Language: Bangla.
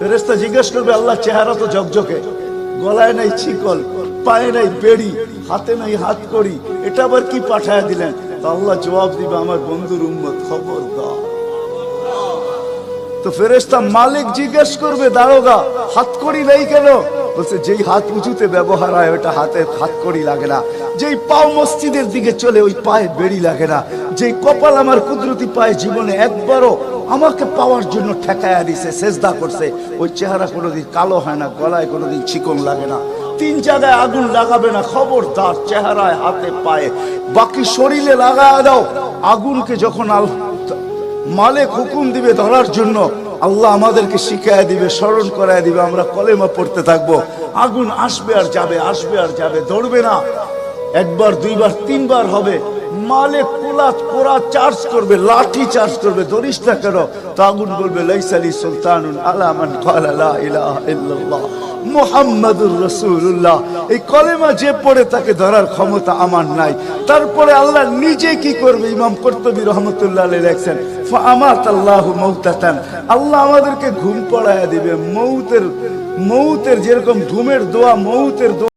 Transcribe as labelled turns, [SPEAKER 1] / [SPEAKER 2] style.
[SPEAKER 1] ফেরেশতা জিজ্ঞেস করবে আল্লাহ চেহারা তো ঝকঝকে, গলায় নাই ছিকল, পায়ে নাই বেড়ি, হাতে নাই হাত করি, এটা আবার কি পাঠায় দিলেন? তো আল্লাহ জবাব দিবে আমার বন্ধুর উম্মত খবরদার। তো ফেরেশতা মালিক জিজ্ঞেস করবে দারোগা হাত করি নাই কেন? বলছে যেই হাত উঁচুতে ব্যবহার হয় ওটা হাতে হাত করি লাগে না, যেই পাও মসজিদের দিকে চলে ওই পায়ে বেড়ি লাগে না, যেই কপাল আমার কুদরতি পায়ে জীবনে একবারও আমাকে পাওয়ার জন্য ঠেকায়া দিছে, সেজদা করছে, ওই চেহারা কোনোদিন কালো হয় না, গলায় কোনোদিন চিকন লাগে না, 3 জায়গায় আগুন লাগাবে না, খবরদার চেহারায় হাতে পায়ে, বাকি শরীরে লাগায় দাও। আগুনকে যখন মালিক হুকুম দিবে ধরার জন্য, আল্লাহ আমাদেরকে শিখায় দিবে, স্মরণ করায় দিবে, আমরা কলেমা পড়তে থাকবো। আগুন আসবে আর যাবে, আসবে আর যাবে, ধরবে না। একবার, দুইবার, 3 বার হবে। মালিক কোরা চার্জ করবে, লাঠি চার্জ করবে, ধরিস না কেন? তো আগুন বলবে লাইসালি সুলতানুন আলা মান ক্বালা লা ইলাহা ইল্লাল্লাহ মুহাম্মাদুর রাসূলুল্লাহ। এই কলেমা যে পড়ে তাকে ধরার ক্ষমতা আমার নাই। তারপরে আল্লাহ নিজে কি করবে? ইমাম কুরতুবী রাহমাতুল্লাহ আলাইহি লেখেন ফাআমাতাল্লাহু মাউতাতান, আল্লাহ আমাদেরকে ঘুম পড়ায়া দিবে। মৌতের যেরকম ঘুমের দোয়া, মৌতের দোয়া